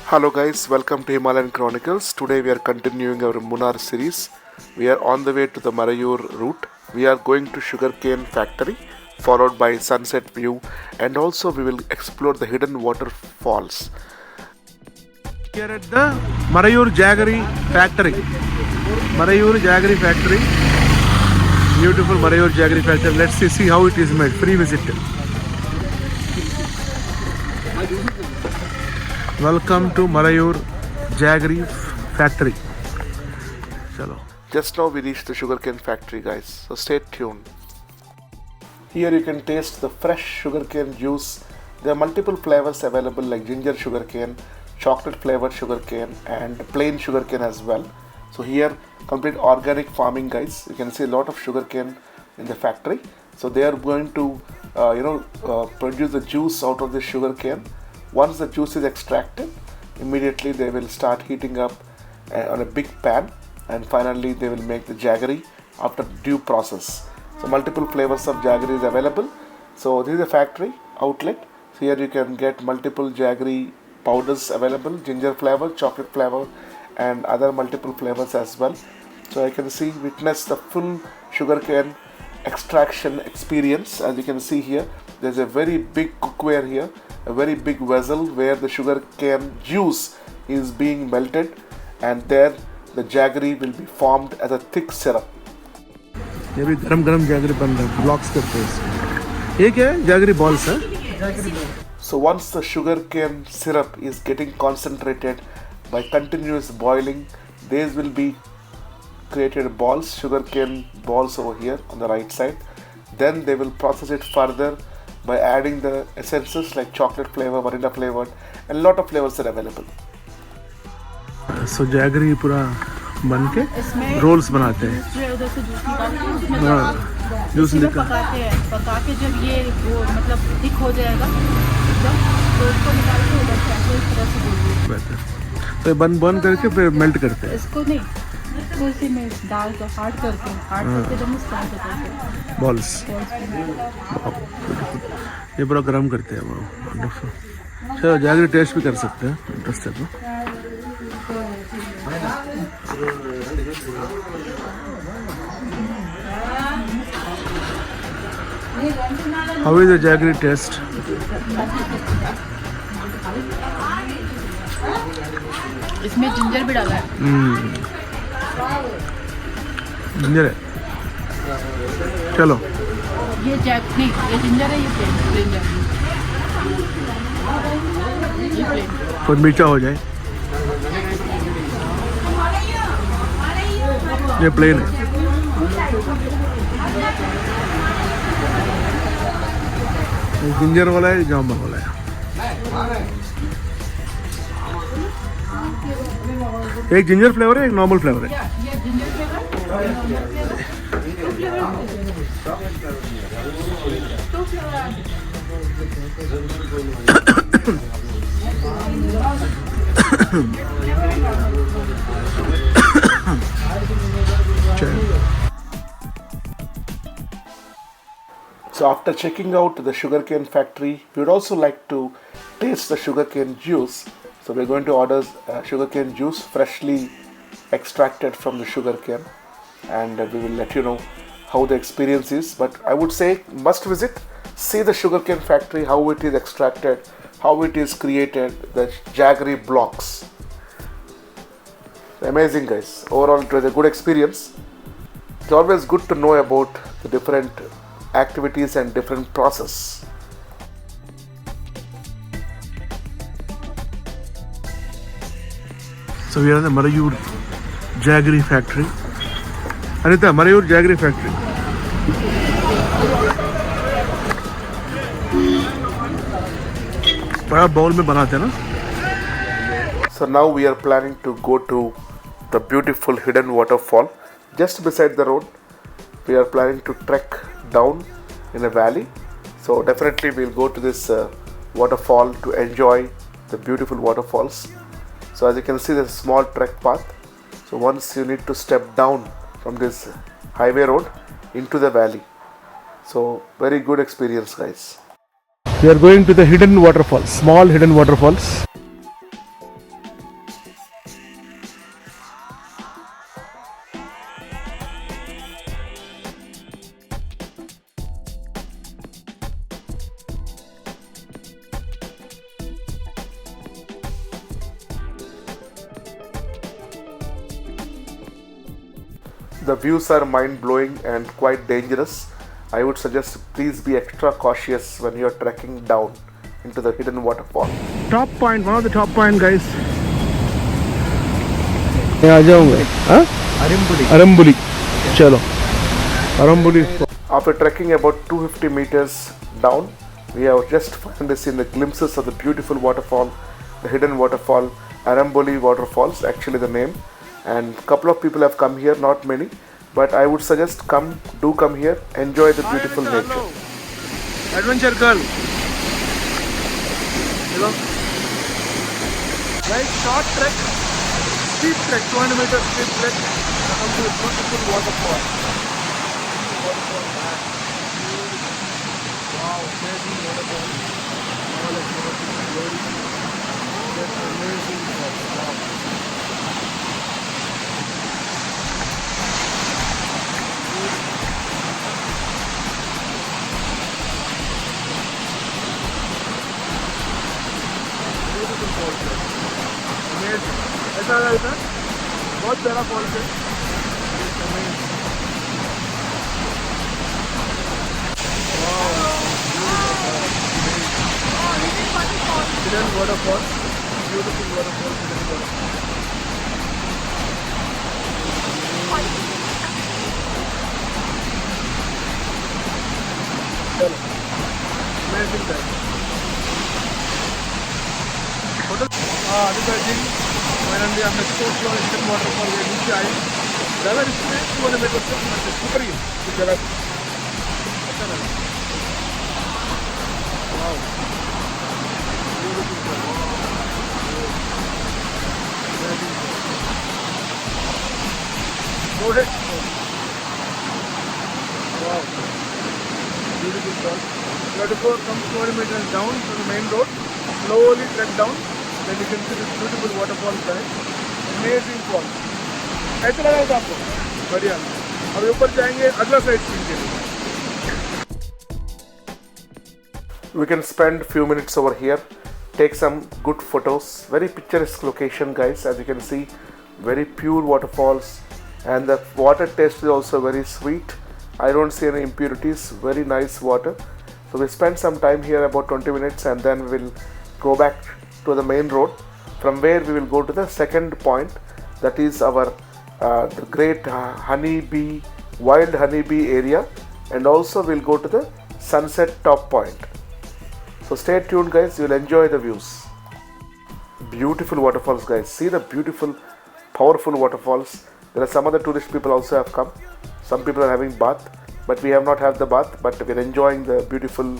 Hello guys, welcome to Himalayan Chronicles. Today we are continuing our Munnar series. We are on the way to the Marayoor Route. We are going to Sugarcane factory, followed by sunset view, and also we will explore the hidden waterfalls. We are at the Marayoor Jaggery factory. Marayoor Jaggery factory. Beautiful Marayoor Jaggery factory. Let's see how it is made. Free visit. Welcome to Marayoor Jaggery factory. Chalo. Just now we reached the sugarcane factory, guys, so stay tuned. Here you can taste the fresh sugarcane juice. There are multiple flavors available like ginger sugarcane, chocolate flavored sugarcane, and plain sugarcane as well. So here complete organic farming, guys. You can see a lot of sugarcane in the factory. So they are going to produce the juice out of the sugarcane. Once the juice is extracted, immediately they will start heating up on a big pan, and finally they will make the jaggery after due process. So multiple flavors of jaggery is available. So this is a factory outlet. So here you can get multiple jaggery powders available, ginger flavor, chocolate flavor, and other multiple flavors as well. So I can witness the full sugarcane extraction experience. As you can see here, there's a very big cookware here, a very big vessel where the sugarcane juice is being melted, and there the jaggery will be formed as a thick syrup. ये भी गरम jaggery बन रहा है, blocks करते हैं। ये क्या है? जैगरी बॉल्स है। So once the sugarcane syrup is getting concentrated by continuous boiling, these will be created balls, sugarcane balls over here on the right side. Then they will process it further by adding the essences like chocolate flavor, vanilla flavored, and lot of flavors are available. So jaggery पूरा बन के roles बनाते हैं। Juice पकाते हैं, पका के जब ये वो मतलब थिक हो जाएगा तो इसको निकाल के उधर से इस तरह से बोलते तो बन करके फिर मेल्ट करते हैं। इसको नहीं, इसको इसी में डाल के हार्ड करके जब स्टार्ट होता है बॉल्स। ये पूरा गरम करते हैं वो। चलो जैगरी टेस्ट भी कर सकते हैं, इंटरेस्टेड हो। How is the jaggery taste? इसमें जिंजर भी डाला है। जिंजर है। चलो। ये नहीं, ये जिंजर है, ये प्लेन जैगरी। ये प्लेन। कुछ मीठा हो जाए। ये प्लेन है। जिंजर वाला है, जामुन वाला है। एक जिंजर फ्लेवर है, एक नॉर्मल फ्लेवर है। So after checking out the sugarcane factory, we would also like to taste the sugarcane juice. So we're going to order sugarcane juice freshly extracted from the sugarcane, and we will let you know how the experience is. But I would say must visit, see the sugarcane factory, how it is extracted, how it is created, the jaggery blocks. Amazing, guys. Overall it was a good experience. It's always good to know about the different activities and different process. So we are in the Marayoor Jaggery factory. Anita, Marayoor Jaggery factory. बड़ा bowl में बनाते हैं ना। So now we are planning to go to the beautiful hidden waterfall just beside the road. We are planning to trek down in a valley. So definitely we'll go to this waterfall to enjoy the beautiful waterfalls. So as you can see, there's a small trek path. So once you need to step down from this highway road into the valley. So very good experience, guys. We are going to the hidden waterfalls, small hidden waterfalls. The views are mind-blowing and quite dangerous. I would suggest please be extra cautious when you are trekking down into the hidden waterfall. Top point, one of the top point, guys. आ जाऊंगा हाँ अरम्बुली चलो अरम्बुली. After trekking about 250 meters down, we have just finally seen the glimpses of the beautiful waterfall, the hidden waterfall, Aramboli Waterfalls, actually the name. And couple of people have come here, not many, but I would suggest do come here, enjoy the beautiful nature. Hello. Adventure girl. Hello. Right, short trek, steep trek, 200 meters steep trek, come to a beautiful waterfall. Wow, amazing waterfall. All of glory. That's amazing falls. Wow. Amazing. ऐसा लगता है बहुत प्यारा false है. Hidden waterfall, beautiful waterfall, hidden waterfall. Amazing guys. अभी I think finally हमने सोच लो हidden waterfall के नीचे आए. ज़्यादा इसमें 200 मीटर से ऊपर ही है जगह. अच्छा लगा. वाव. Go ahead. Wow. Beautiful fall. You have to go come 200 meters down to the main road. Slowly trek down. Then you can see this beautiful waterfall side. Amazing fall. ऐसा लगा था आपको? बढ़िया. अब ऊपर जाएंगे अगला साइड सीन के लिए. We can spend few minutes over here, take some good photos. Very picturesque location, guys. As you can see, very pure waterfalls, and the water taste is also very sweet. I don't see any impurities. Very nice water. So we spend some time here, about 20 minutes, and then we will go back to the main road, from where we will go to the second point, that is our the great honeybee, wild honeybee area, and also we'll go to the sunset top point. So stay tuned, guys. You'll enjoy the views. Beautiful waterfalls, guys. See the beautiful, powerful waterfalls. There are some other tourist people also have come. Some people are having bath, but we have not had the bath, but we're enjoying the beautiful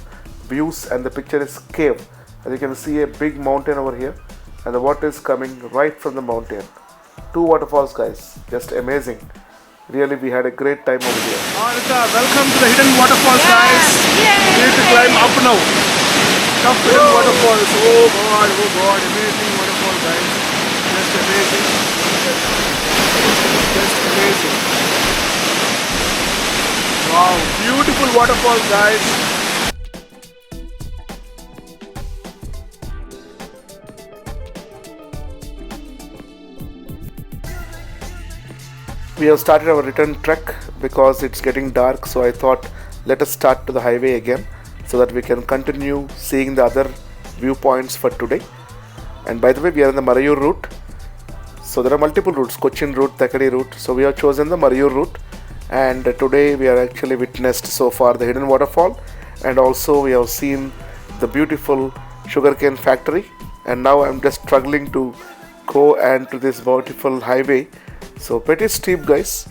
views, and the picture is cave. As you can see, a big mountain over here, and the water is coming right from the mountain. 2 waterfalls, guys. Just amazing. Really, we had a great time over here. Welcome to the hidden waterfalls, guys. We need to climb up now. Tough hidden waterfalls. Oh God, amazing waterfall, guys. Just amazing. Just amazing. Wow, beautiful waterfall, guys. We have started our return trek because it's getting dark, so I thought let us start to the highway again so that we can continue seeing the other viewpoints for today. And by the way, we are in the Marayoor Route. So there are multiple routes, Cochin route, Thakadi route. So we have chosen the Marayoor Route, and today we are actually witnessed so far the hidden waterfall, and also we have seen the beautiful sugarcane factory. And now I'm just struggling to go and to this beautiful highway. So pretty steep, guys.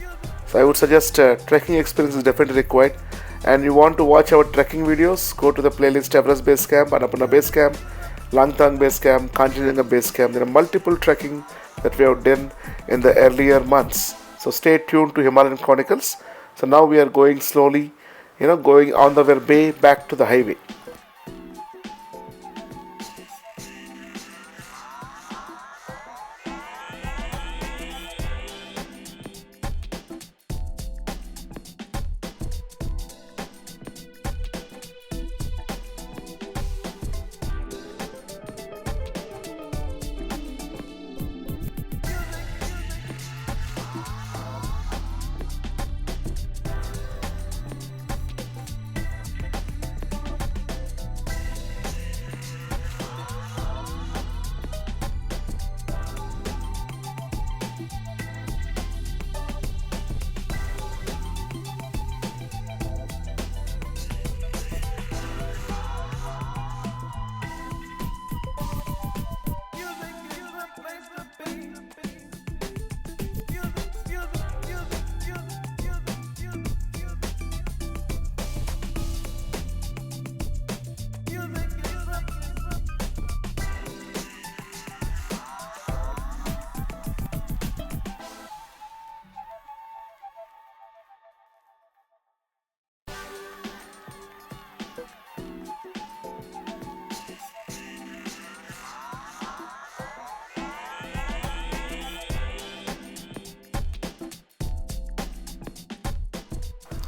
So I would suggest trekking experience is definitely required. And you want to watch our trekking videos, go to the playlist Everest Base Camp, Annapurna Base Camp, Langtang Base Camp, Kanchenjunga Base Camp. There are multiple trekking that we have done in the earlier months. So stay tuned to Himalayan Chronicles. So now we are going slowly, going on the way back to the highway.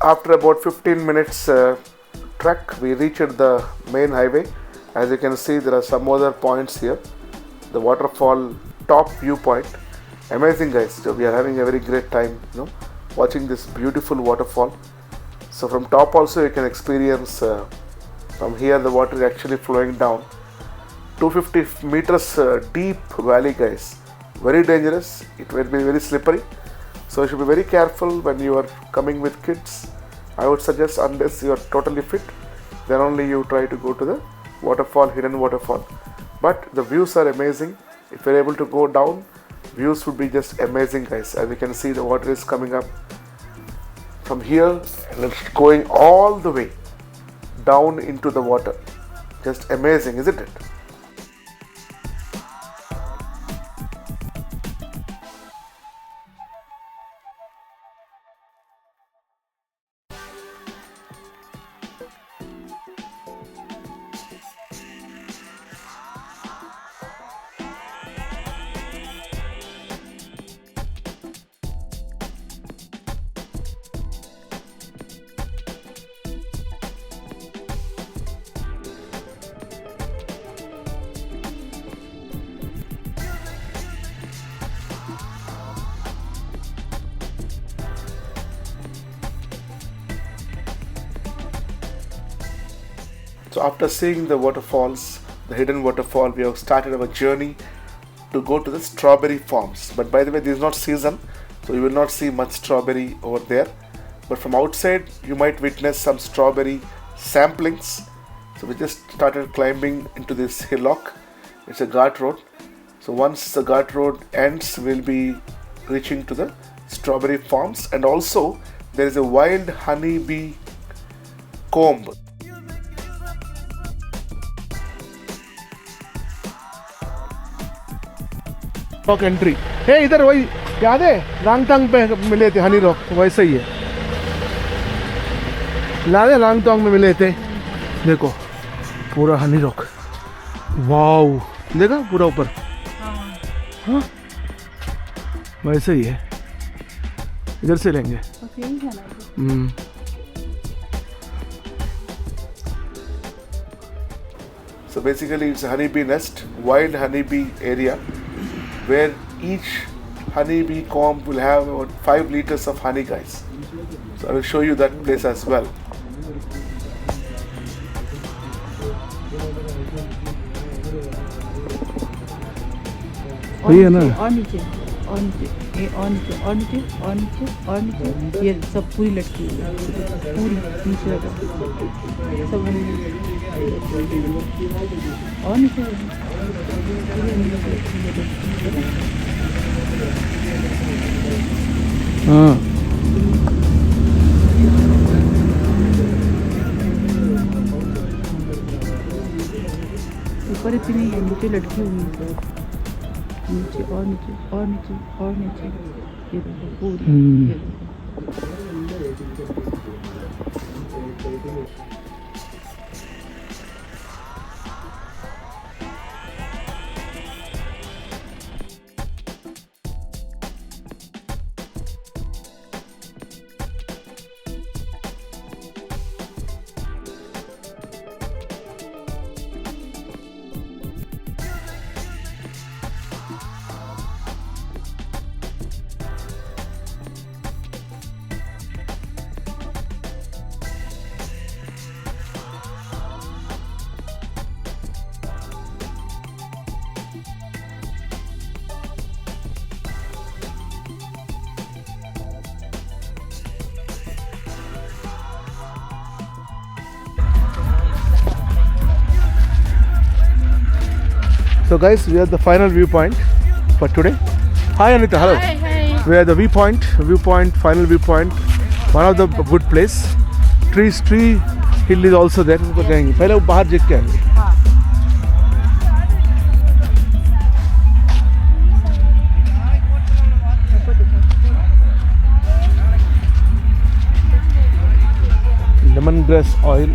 After about 15 minutes trek, we reached the main highway. As you can see, there are some other points here. The waterfall top viewpoint. Amazing, guys. So we are having a very great time, watching this beautiful waterfall. So from top also you can experience from here the water is actually flowing down. 250 meters deep valley, guys. Very dangerous. It will be very slippery. So you should be very careful when you are coming with kids. I would suggest, unless you are totally fit, then only you try to go to the waterfall, hidden waterfall. But the views are amazing. If you're able to go down, views would be just amazing, guys. As you can see, the water is coming up from here and it's going all the way down into the water. Just amazing, isn't it? So after seeing the waterfalls, the hidden waterfall, we have started our journey to go to the strawberry farms. But by the way, this is not season, so you will not see much strawberry over there. But from outside, you might witness some strawberry samplings. So we just started climbing into this hillock. It's a ghat road. So once the ghat road ends, we'll be reaching to the strawberry farms. And also, there is a wild honeybee comb. Rock entry है इधर, वही याद है रांगतांग पे मिले थे Honey rock, वैसे ही है। याद है रांगतांग में मिले थे, देखो पूरा हनी रॉक। वाओ, देखा पूरा ऊपर। हाँ वैसे ही है, इधर से लेंगे। So basically it's a honeybee nest, wild honeybee area, where each honeybee comb will have about 5 liters of honey, guys. So I will show you that place as well. ये ना और नीचे और नीचे ये और नीचे और नीचे और नीचे और नीचे, ये सब पूरी लटकी हुई है, पूरी नीचे सब और नीचे। हाँ ऊपर इतनी है, नीचे लटकी हुई है, नीचे और नीचे और नीचे और नीचे, ये देखो पूरी, ये देखो। So guys, we are at the final viewpoint for today. Hi Anita, hello. Hi, hi. We are at the viewpoint, final viewpoint. One of the good place. Tree hill is also there. ऊपर जाएंगे, पहले वो बाहर देख के आएंगे. हाँ। Lemongrass oil.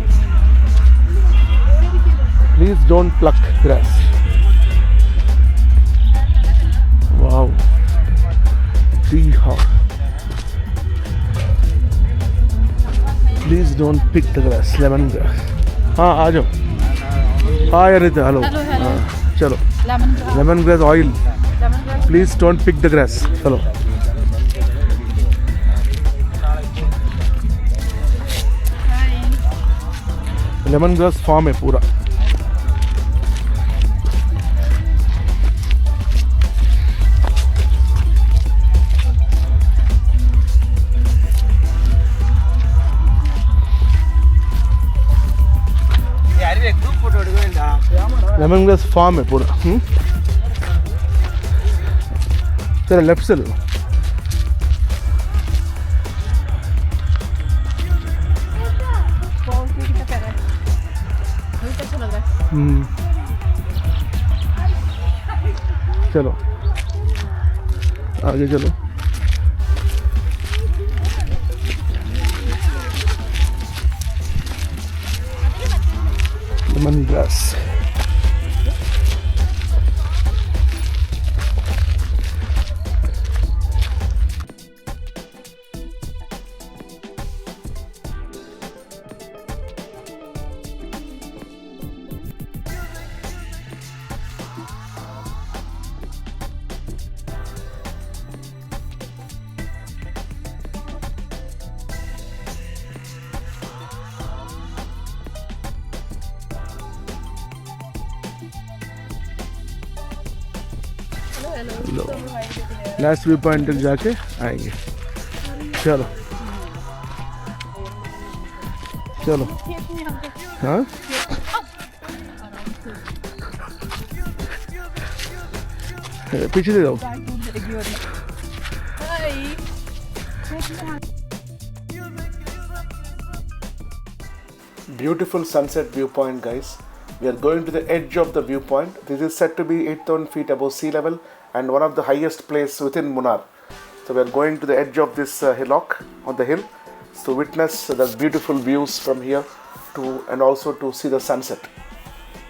Please don't pluck grass. Wow. Tea hall. Please don't pick the grass, lemongrass. हाँ आ जाओ. Hi Anita, hello. Hello. चलो. Lemongrass. Lemongrass oil. Lemongrass. Please don't pick the grass. चलो. Hi. Lemongrass farm है पूरा. Lemon grass farm है पूरा. चलो left से लो. कितना प्यारा है. बहुत अच्छा लग रहा है. चलो आगे चलो. Lemon grass. Last view point तक जाके आएंगे. चलो चलो. हाँ पीछे से जाओ. Beautiful sunset viewpoint, guys. We are going to the edge of the viewpoint. This is said to be 8,000 feet above sea level and one of the highest places within Munnar. So we are going to the edge of this hillock on the hill to witness the beautiful views from here and also to see the sunset.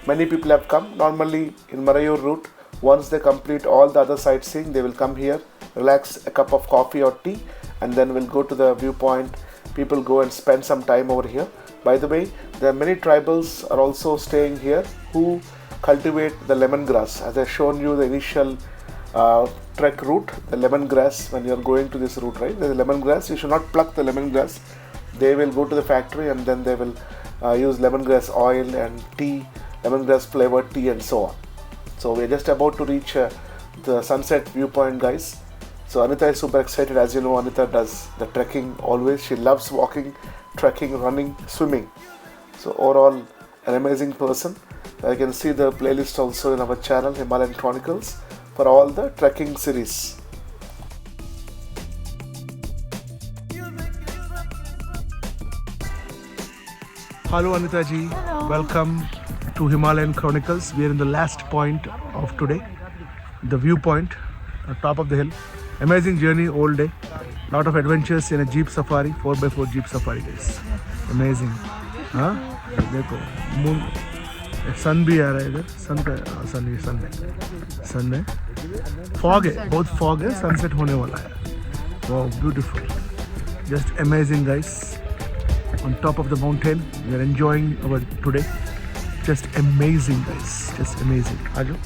Many people have come. Normally in Marayoor Route, once they complete all the other sightseeing, they will come here, relax, a cup of coffee or tea, and then we'll go to the viewpoint. People go and spend some time over here. By the way, there are many tribals are also staying here who cultivate the lemongrass. As I've shown you the initial trek route, the lemongrass, when you're going to this route, right? There's a lemongrass. You should not pluck the lemongrass. They will go to the factory and then they will use lemongrass oil and tea, lemongrass flavored tea and so on. So we're just about to reach the sunset viewpoint, guys. So Anita is super excited. As you know, Anita does the trekking always. She loves walking, trekking, running, swimming. So overall, an amazing person. You can see the playlist also in our channel, Himalayan Chronicles, for all the trekking series. Hello Anita ji. Hello. Welcome to Himalayan Chronicles. We are in the last point of today, the viewpoint, at top of the hill. Amazing journey all day. Lot of adventures in a jeep safari, 4x4 jeep safari, guys. Amazing. हाँ देखो moon sun भी आ रहा है इधर. सन का सन है. Fog है, बहुत फॉग है. सनसेट होने वाला है. Wow beautiful. Just amazing guys. On top of the mountain, we are enjoying our today. Just amazing, guys. Just amazing. Aajo.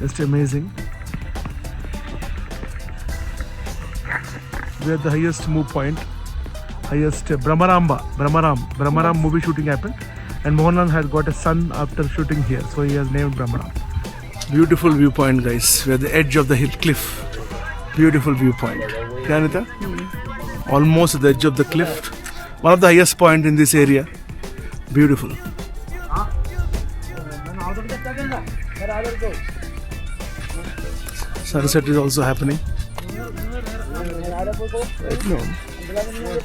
Just amazing. We are at the highest move point, highest Brahmaram movie shooting happened, and Mohanlal had got a son after shooting here, so he has named Brahmaram. Beautiful viewpoint, guys. We are at the edge of the hill cliff. Beautiful viewpoint. Yeah, Anita? Almost at the edge of the cliff. One of the highest point in this area. Beautiful. Sunset is also happening. No.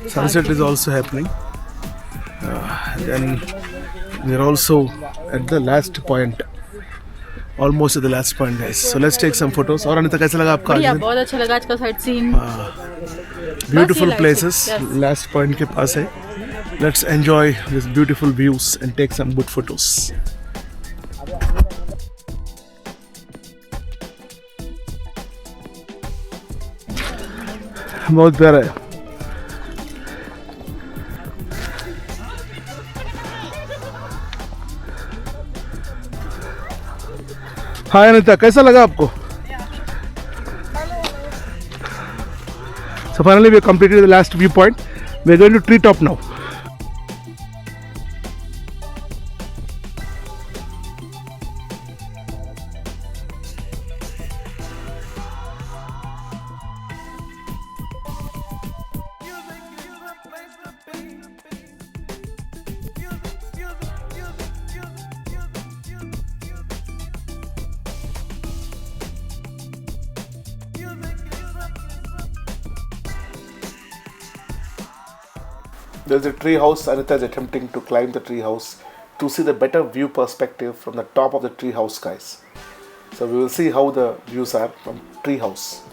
Sunset is also happening. Then we are also at the last point. Almost at the last point, guys. So let's take some photos. और अनिता कैसा लगा आपका? बढ़िया, बहुत अच्छा लगा आज का sightseeing. Beautiful places. Last point के पास है. Let's enjoy these beautiful views and take some good photos. बहुत प्यारा है. हाय अनिता, कैसा लगा आपको? So finally we have completed the last viewpoint. We are going to tree top now. There's a tree house. Anita is attempting to climb the tree house to see the better view perspective from the top of the tree house, guys. So we will see how the views are from tree house.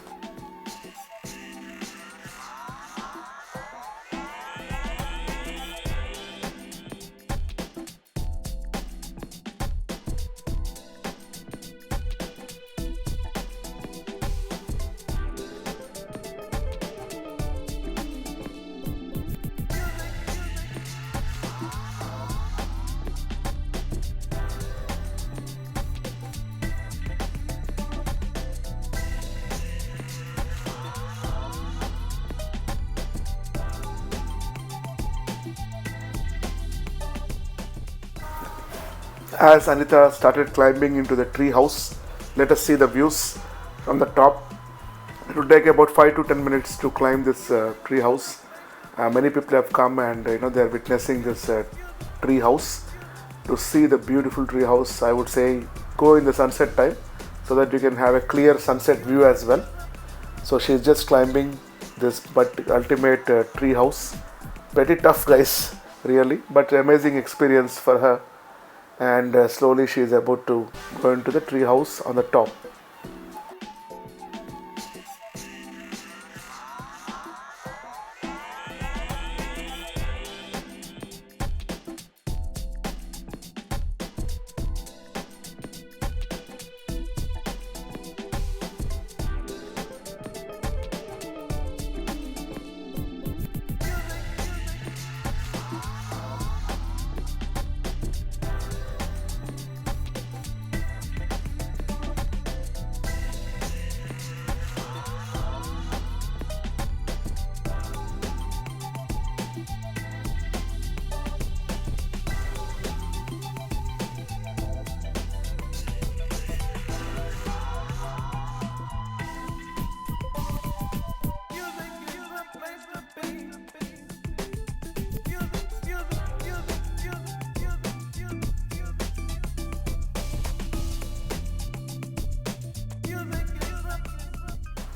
As Anita started climbing into the tree house, let us see the views from the top. It will take about 5 to 10 minutes to climb this tree house. Many people have come and they are witnessing this tree house. To see the beautiful tree house, I would say go in the sunset time so that you can have a clear sunset view as well. So she is just climbing this but ultimate tree house. Pretty tough, guys, really, but amazing experience for her. And slowly she is about to go into the tree house on the top.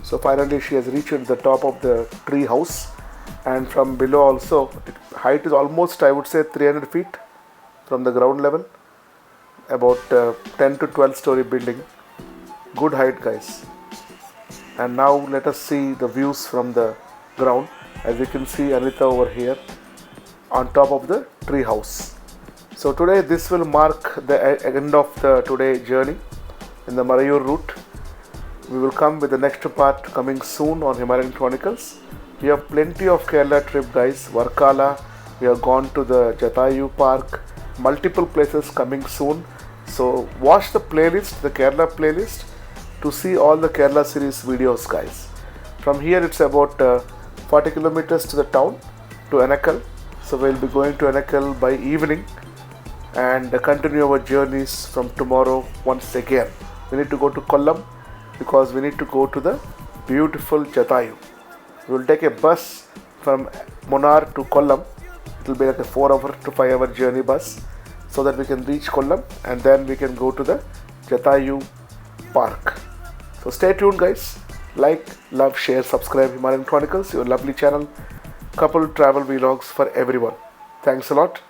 So finally she has reached the top of the tree house, and from below also, height is almost, I would say, 300 feet from the ground level, about 10 to 12 story building. Good height, guys. And now let us see the views from the ground. As you can see Anita over here on top of the tree house. So today this will mark the end of the today journey in the Marayoor Route. We will come with the next part coming soon on Himalayan Chronicles. We have plenty of Kerala trip, guys. Varkala, we have gone to the Jatayu Park, multiple places coming soon. So watch the playlist, the Kerala playlist, to see all the Kerala series videos, guys. From here it's about 40 kilometers to the town, to Anakal. So we'll be going to Anakal by evening and continue our journeys from tomorrow once again. We need to go to Kollam because we need to go to the beautiful Jatayu. We will take a bus from Munnar to Kollam. It will be like a 4-hour to 5-hour journey bus so that we can reach Kollam and then we can go to the Jatayu Park. So stay tuned, guys. Like, love, share, subscribe Himalayan Chronicles, your lovely channel. Couple travel vlogs for everyone. Thanks a lot.